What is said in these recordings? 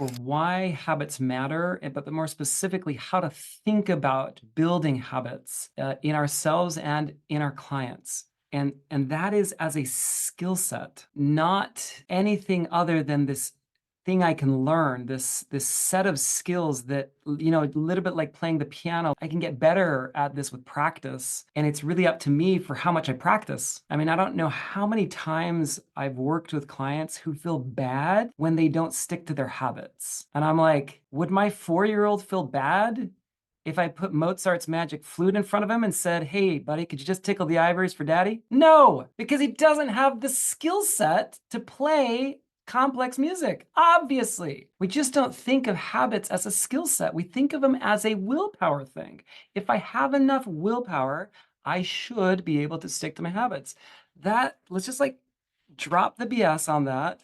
for why habits matter, but more specifically, how to think about building habits in ourselves and in our clients. And that is as a skill set, not anything other than this thing I can learn, this set of skills that, a little bit like playing the piano. I can get better at this with practice, and it's really up to me for how much I practice. I mean, I don't know how many times I've worked with clients who feel bad when they don't stick to their habits. And I'm like, would my 4-year-old feel bad if I put Mozart's Magic Flute in front of him and said, "Hey, buddy, could you just tickle the ivories for daddy?" No, because he doesn't have the skill set to play complex music. Obviously, we just don't think of habits as a skill set. We think of them as a willpower thing. If I have enough willpower, I should be able to stick to my habits. Let's just like drop the BS on that.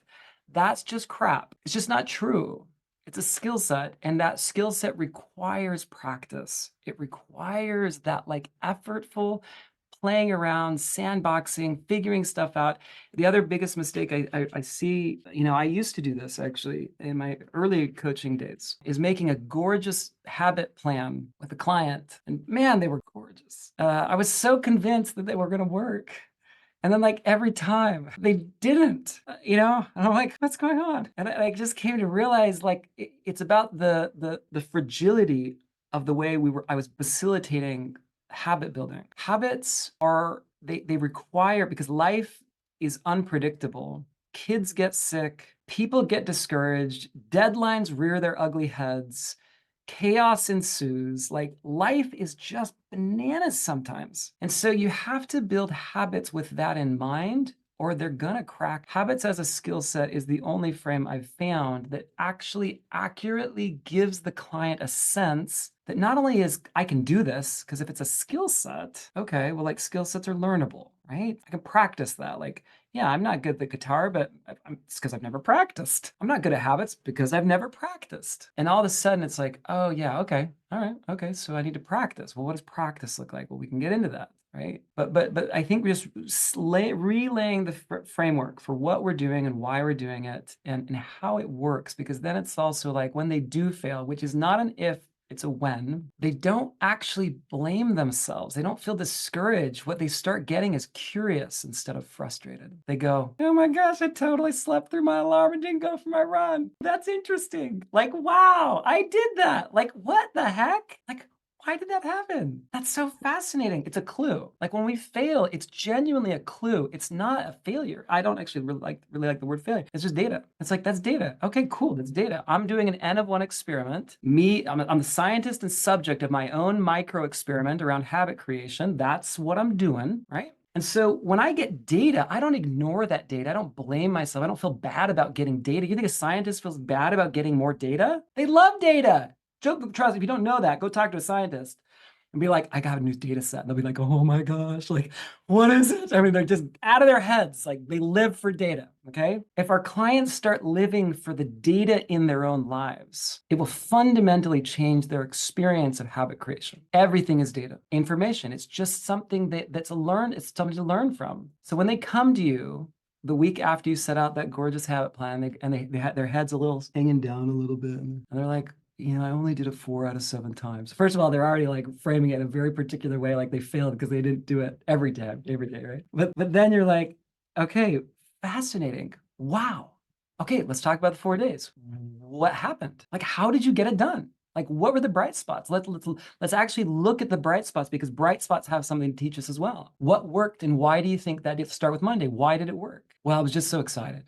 That's just crap. It's just not true. It's a skill set, and that skill set requires practice. It requires that like effortful playing around, sandboxing, figuring stuff out. The other biggest mistake I see, I used to do this actually in my early coaching days, is making a gorgeous habit plan with a client. And man, they were gorgeous. I was so convinced that they were going to work. And then like every time they didn't, and I'm like, what's going on? And I just came to realize like it's about the fragility of the way I was facilitating habit building. Habits they require, because life is unpredictable. Kids get sick, people get discouraged, deadlines rear their ugly heads, chaos ensues. Like life is just bananas sometimes. And so you have to build habits with that in mind, or they're gonna crack. Habits as a skill set is the only frame I've found that actually accurately gives the client a sense that not only is I can do this, because if it's a skill set, okay, well, like skill sets are learnable, right? I can practice that. Like, yeah, I'm not good at the guitar, but it's because I've never practiced. I'm not good at habits because I've never practiced. And all of a sudden it's like, oh yeah, okay, all right, okay, so I need to practice. Well, what does practice look like? Well, we can get into that. Right. But I think we're just relaying the framework for what we're doing and why we're doing it and how it works, because then it's also like when they do fail, which is not an if, it's a when, they don't actually blame themselves. They don't feel discouraged. What they start getting is curious instead of frustrated. They go, oh my gosh, I totally slept through my alarm and didn't go for my run. That's interesting. Like, wow, I did that. Like, what the heck? Like, why did that happen? That's so fascinating. It's a clue. Like when we fail, it's genuinely a clue. It's not a failure. I don't actually really like the word failure. It's just data. It's like, that's data. Okay, cool. That's data. I'm doing an N of 1 experiment. I'm the scientist and subject of my own micro experiment around habit creation. That's what I'm doing, right? And so when I get data, I don't ignore that data. I don't blame myself. I don't feel bad about getting data. You think a scientist feels bad about getting more data? They love data. Trust, if you don't know that, go talk to a scientist and be like, I got a new data set. And they'll be like, oh my gosh, like, what is it? I mean, they're just out of their heads. Like they live for data, okay? If our clients start living for the data in their own lives, it will fundamentally change their experience of habit creation. Everything is data, information. It's just something it's something to learn from. So when they come to you the week after you set out that gorgeous habit plan, they had their heads a little hanging down a little bit, and they're like, I only did it 4 out of 7 times. First of all, they're already like framing it in a very particular way, like they failed because they didn't do it every day, right? But then you're like, okay, fascinating. Wow. Okay, let's talk about the 4 days. What happened? Like, how did you get it done? Like, what were the bright spots? Let's actually look at the bright spots, because bright spots have something to teach us as well. What worked, and why do you think that? If start with Monday, why did it work? Well, I was just so excited,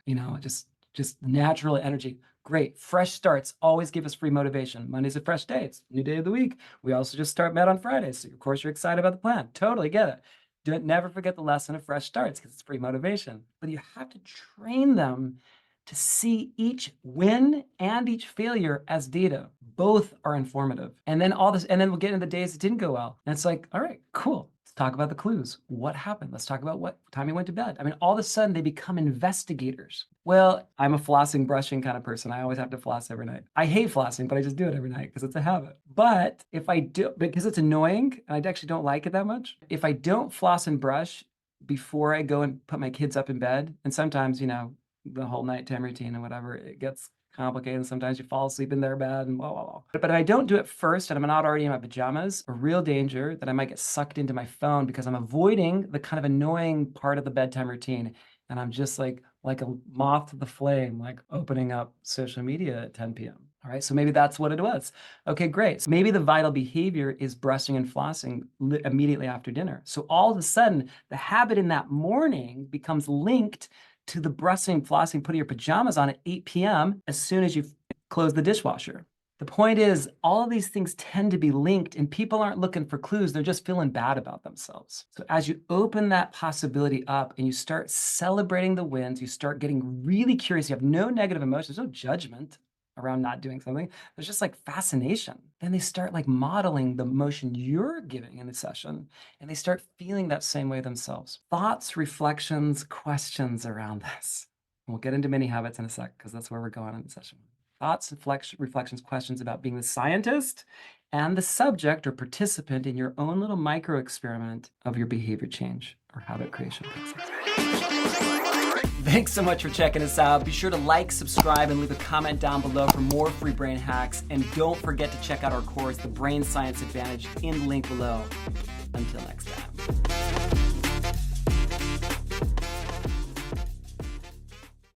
just natural energy. Great. Fresh starts always give us free motivation. Monday's a fresh day. It's a new day of the week. We also just start met on Friday. So of course you're excited about the plan. Totally get it. Never forget the lesson of fresh starts, because it's free motivation. But you have to train them to see each win and each failure as data. Both are informative. And then we'll get into the days that didn't go well. And it's like, all right, cool. Let's talk about the clues. What happened? Let's talk about what time you went to bed. I mean, all of a sudden they become investigators. Well, I'm a flossing, brushing kind of person. I always have to floss every night. I hate flossing, but I just do it every night because it's a habit. But if I do, because it's annoying, and I actually don't like it that much, if I don't floss and brush before I go and put my kids up in bed, and sometimes, the whole nighttime routine and whatever, it gets complicated. And sometimes you fall asleep in their bed and blah, blah, blah. But if I don't do it first and I'm not already in my pajamas, a real danger that I might get sucked into my phone because I'm avoiding the kind of annoying part of the bedtime routine. And I'm just like a moth to the flame, like opening up social media at 10 p.m. All right, so maybe that's what it was. Okay, great. So maybe the vital behavior is brushing and flossing immediately after dinner. So all of a sudden, the habit in that morning becomes linked to the brushing, flossing, putting your pajamas on at 8 p.m. as soon as you close the dishwasher. The point is, all of these things tend to be linked, and people aren't looking for clues. They're just feeling bad about themselves. So as you open that possibility up and you start celebrating the wins, you start getting really curious. You have no negative emotions, no judgment around not doing something. There's just like fascination. Then they start like modeling the emotion you're giving in the session, and they start feeling that same way themselves. Thoughts, reflections, questions around this. And we'll get into mini habits in a sec, because that's where we're going in the session. Thoughts, reflections, questions about being the scientist and the subject or participant in your own little micro experiment of your behavior change or habit creation process. Thanks so much for checking us out. Be sure to like, subscribe, and leave a comment down below for more free brain hacks. And don't forget to check out our course, The Brain Science Advantage, in the link below. Until next time.